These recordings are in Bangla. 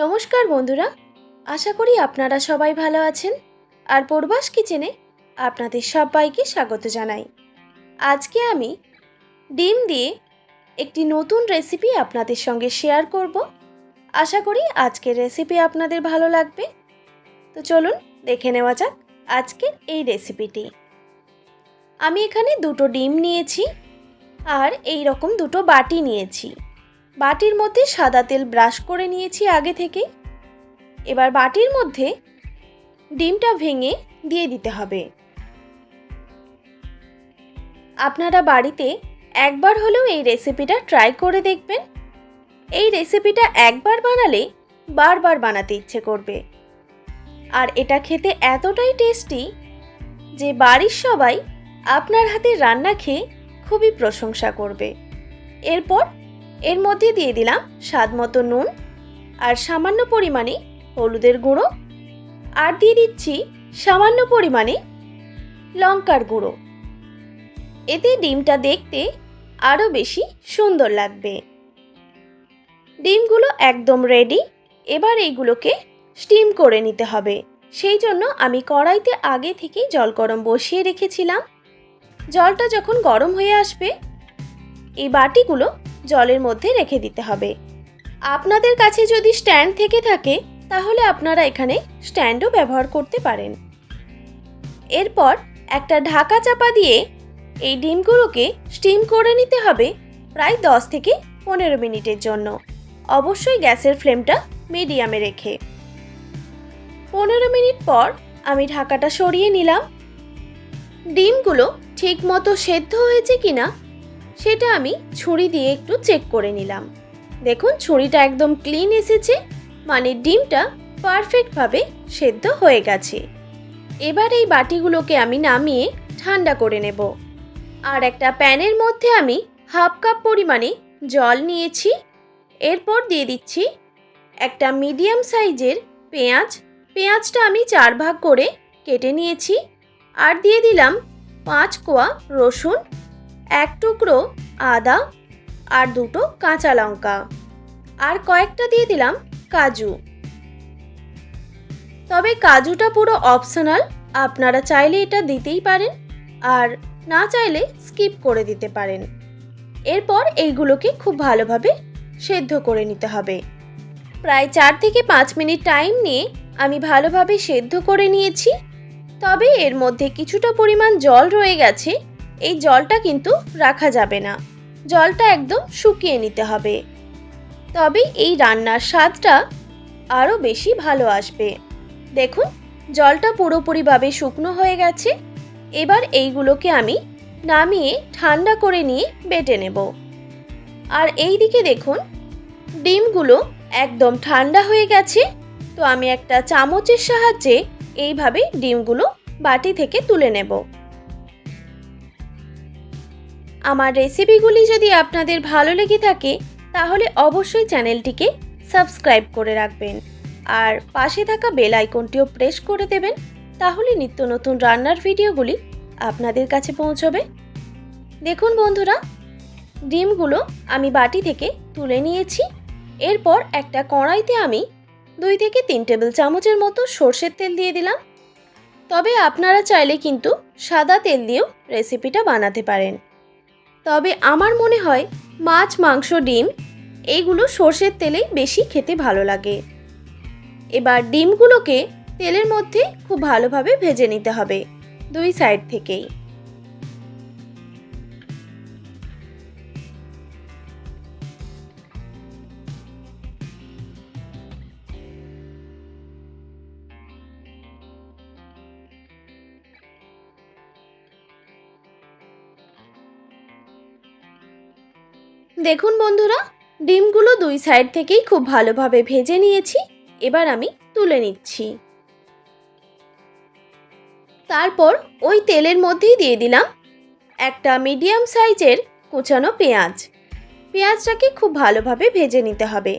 নমস্কার বন্ধুরা, আশা করি আপনারা সবাই ভালো আছেন। আর পূর্বাস কিচেনে আপনাদের সবাইকে স্বাগত জানাই। আজকে আমি ডিম দিয়ে একটি নতুন রেসিপি আপনাদের সঙ্গে শেয়ার করব। আশা করি আজকের রেসিপি আপনাদের ভালো লাগবে। তো চলুন দেখে নেওয়া যাক আজকের এই রেসিপিটি। আমি এখানে দুটো ডিম নিয়েছি আর এই রকম দুটো বাটি নিয়েছি। বাটির মধ্যে সাদা তেল ব্রাশ করে নিয়েছি আগে থেকেই। এবার বাটির মধ্যে ডিমটা ভেঙে দিয়ে দিতে হবে। আপনারা বাড়িতে একবার হলেও এই রেসিপিটা ট্রাই করে দেখবেন। এই রেসিপিটা একবার বানালে বারবার বানাতে ইচ্ছে করবে। আর এটা খেতে এতটাই টেস্টি যে বাড়ির সবাই আপনার হাতের রান্না খেয়ে খুবই প্রশংসা করবে। এরপর এর মধ্যে দিয়ে দিলাম স্বাদমতো নুন আর সামান্য পরিমাণে হলুদের গুঁড়ো, আর দিয়ে দিচ্ছি সামান্য পরিমাণে লঙ্কার গুঁড়ো। এতে ডিমটা দেখতে আরও বেশি সুন্দর লাগবে। ডিমগুলো একদম রেডি। এবার এইগুলোকে স্টিম করে নিতে হবে। সেই জন্য আমি কড়াইতে আগে থেকেই জল গরম বসিয়ে রেখেছিলাম। জলটা যখন গরম হয়ে আসবে এই বাটিগুলো জলের মধ্যে রেখে দিতে হবে। আপনাদের কাছে যদি স্ট্যান্ড থেকে থাকে তাহলে আপনারা এখানে স্ট্যান্ডও ব্যবহার করতে পারেন। এরপর একটা ঢাকা চাপা দিয়ে এই ডিমগুলোকে স্টিম করে নিতে হবে প্রায় 10 থেকে 15 মিনিটের জন্য। অবশ্যই গ্যাসের ফ্লেমটা মিডিয়ামে রেখে। 15 মিনিট পর আমি ঢাকাটা সরিয়ে নিলাম। ডিমগুলো ঠিকমতো সেদ্ধ হয়েছে কিনা সেটা আমি ছুরি দিয়ে একটু চেক করে নিলাম। দেখুন ছুরিটা একদম ক্লিন এসেছে, মানে ডিমটা পারফেক্টভাবে সেদ্ধ হয়ে গেছে। এবার এই বাটিগুলোকে আমি নামিয়ে ঠান্ডা করে নেব। আর একটা প্যানের মধ্যে আমি হাফ কাপ পরিমাণে জল নিয়েছি। এরপর দিয়ে দিচ্ছি একটা মিডিয়াম সাইজের পেঁয়াজ। পেঁয়াজটা আমি 4 ভাগ করে কেটে নিয়েছি। আর দিয়ে দিলাম 5 কোয়া রসুন, 1 টুকরো আদা আর 2টো কাঁচা লঙ্কা, আর কয়েকটা দিয়ে দিলাম কাজু। তবে কাজুটা পুরো অপশনাল, আপনারা চাইলে এটা দিতেই পারেন আর না চাইলে স্কিপ করে দিতে পারেন। এরপর এইগুলোকে খুব ভালোভাবে সেদ্ধ করে নিতে হবে। প্রায় 4 থেকে 5 মিনিট টাইম নিয়ে আমি ভালোভাবে সেদ্ধ করে নিয়েছি। তবে এর মধ্যে কিছুটা পরিমাণ জল রয়ে গেছে। এই জলটা কিন্তু রাখা যাবে না, জলটা একদম শুকিয়ে নিতে হবে। তবে এই রান্নার স্বাদটা আরও বেশি ভালো আসবে। দেখুন জলটা পুরোপুরিভাবে শুকনো হয়ে গেছে। এবার এইগুলোকে আমি নামিয়ে ঠান্ডা করে নিয়ে বেটে নেব। আর এই দিকে দেখুন ডিমগুলো একদম ঠান্ডা হয়ে গেছে। তো আমি একটা চামচের সাহায্যে এইভাবে ডিমগুলো বাটি থেকে তুলে নেব। আমার রেসিপিগুলি যদি আপনাদের ভালো লেগে থাকে তাহলে অবশ্যই চ্যানেলটিকে সাবস্ক্রাইব করে রাখবেন আর পাশে থাকা বেল আইকনটিও প্রেস করে দেবেন। তাহলে নিত্য নতুন রান্নার ভিডিওগুলি আপনাদের কাছে পৌঁছবে। দেখুন বন্ধুরা, ডিমগুলো আমি বাটি থেকে তুলে নিয়েছি। এরপর একটা কড়াইতে আমি 2 থেকে 3 টেবিল চামচের মতো সরষের তেল দিয়ে দিলাম। তবে আপনারা চাইলে কিন্তু সাদা তেল দিয়েও রেসিপিটা বানাতে পারেন। তবে আমার মনে হয় মাছ, মাংস, ডিম এইগুলো সরষের তেলেই বেশি খেতে ভালো লাগে। এবার ডিমগুলোকে তেলের মধ্যে খুব ভালোভাবে ভেজে নিতে হবে 2 সাইড থেকেই। দেখুন বন্ধুরা, ডিমগুলো 2 সাইড থেকেই খুব ভালোভাবে ভেজে নিয়েছি। এবার আমি তুলে নিচ্ছি। তারপর ওই তেলের মধ্যেই দিয়ে দিলাম একটা মিডিয়াম সাইজের কুচানো পেঁয়াজ। পেঁয়াজটাকে খুব ভালোভাবে ভেজে নিতে হবে।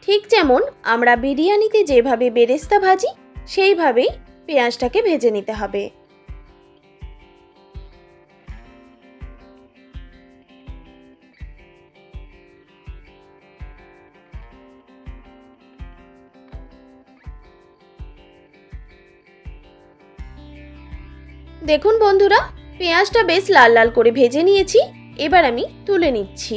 ঠিক যেমন আমরা বিরিয়ানিতে যেভাবে বেরেস্তা ভাজি সেইভাবেই পেঁয়াজটাকে ভেজে নিতে হবে। দেখুন বন্ধুরা, পেঁয়াজটা বেশ লাল লাল করে ভেজে নিয়েছি। এবার আমি তুলে নিচ্ছি।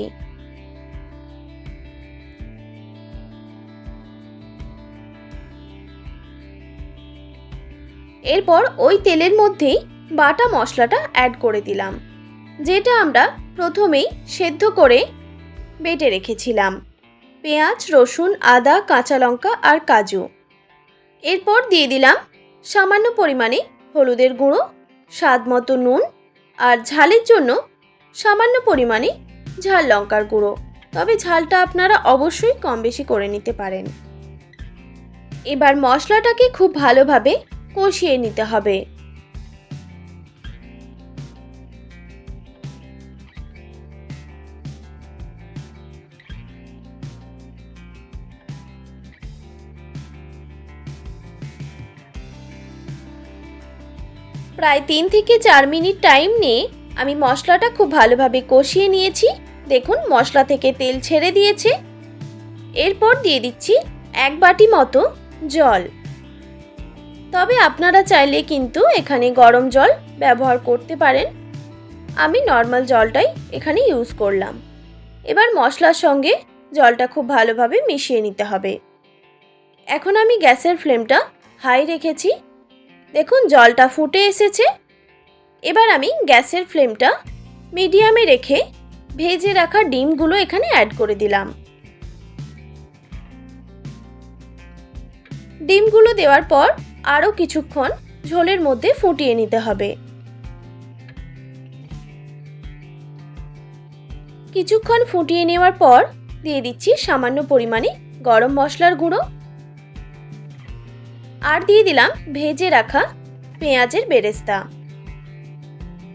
এরপর ওই তেলের মধ্যেই বাটা মশলাটা অ্যাড করে দিলাম, যেটা আমরা প্রথমেই সেদ্ধ করে বেটে রেখেছিলাম। পেঁয়াজ, রসুন, আদা, কাঁচা লঙ্কা আর কাজু। এরপর দিয়ে দিলাম সামান্য পরিমাণে হলুদের গুঁড়ো, স্বাদ মতো নুন আর ঝালের জন্য সামান্য পরিমাণে ঝাল লঙ্কার গুঁড়ো। তবে ঝালটা আপনারা অবশ্যই কম বেশি করে নিতে পারেন। এবার মশলাটাকে খুব ভালোভাবে কষিয়ে নিতে হবে। প্রায় 3 থেকে 4 মিনিট টাইম নিয়ে আমি মশলাটা খুব ভালোভাবে কষিয়ে নিয়েছি। দেখুন মশলা থেকে তেল ছেড়ে দিয়েছে। এরপর দিয়ে দিচ্ছি 1 বাটি মতো জল। তবে আপনারা চাইলে কিন্তু এখানে গরম জল ব্যবহার করতে পারেন। আমি নর্মাল জলটাই এখানে ইউজ করলাম। এবার মশলার সঙ্গে জলটা খুব ভালোভাবে মিশিয়ে নিতে হবে। এখন আমি গ্যাসের ফ্লেমটা হাই রেখেছি। দেখুন জলটা ফুটে এসেছে। এবার আমি গ্যাসের ফ্লেমটা মিডিয়ামে রেখে ভেজে রাখা ডিমগুলো এখানে অ্যাড করে দিলাম। ডিমগুলো দেওয়ার পর আরও কিছুক্ষণ ঝোলের মধ্যে ফুটিয়ে নিতে হবে। কিছুক্ষণ ফুটিয়ে নেওয়ার পর দিয়ে দিচ্ছি সামান্য পরিমাণে গরম মশলার গুঁড়ো আর দিয়ে দিলাম ভেজে রাখা পেঁয়াজের বেরেস্তা।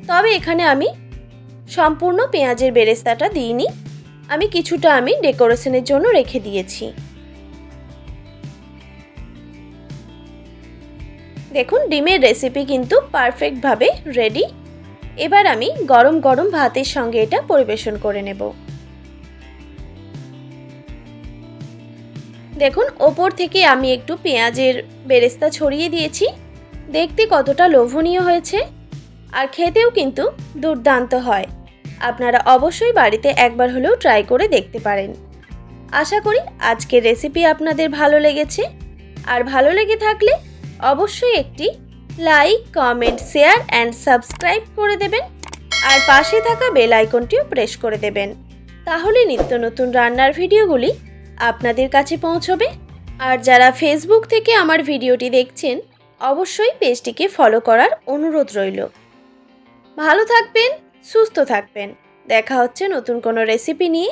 তবে এখানে আমি সম্পূর্ণ পেঁয়াজের বেরেস্তাটা দিইনি, আমি কিছুটা ডেকোরেশনের জন্য রেখে দিয়েছি। দেখুন ডিমের রেসিপি কিন্তু পারফেক্টভাবে রেডি। এবার আমি গরম গরম ভাতের সঙ্গে এটা পরিবেশন করে নেব। দেখুন ওপর থেকে আমি একটু পেঁয়াজের বেরেস্তা ছড়িয়ে দিয়েছি। দেখতে কতটা লোভনীয় হয়েছে আর খেতেও কিন্তু দুর্দান্ত হয়। আপনারা অবশ্যই বাড়িতে একবার হলেও ট্রাই করে দেখতে পারেন। আশা করি আজকের রেসিপি আপনাদের ভালো লেগেছে। আর ভালো লেগে থাকলে অবশ্যই একটি like, comment, share and subscribe করে দেবেন আর পাশে থাকা বেল আইকনটিও প্রেস করে দেবেন। তাহলে নিত্য নতুন রান্নার ভিডিওগুলি আপনাদের কাছে পৌঁছবে। আর যারা ফেসবুক থেকে আমার ভিডিওটি দেখছেন অবশ্যই পেজটিকে ফলো করার অনুরোধ রইল। ভালো থাকবেন, সুস্থ থাকবেন। দেখা হচ্ছে নতুন কোনো রেসিপি নিয়ে।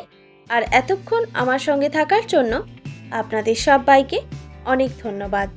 আর এতক্ষণ আমার সঙ্গে থাকার জন্য আপনাদের সবাইকে অনেক ধন্যবাদ।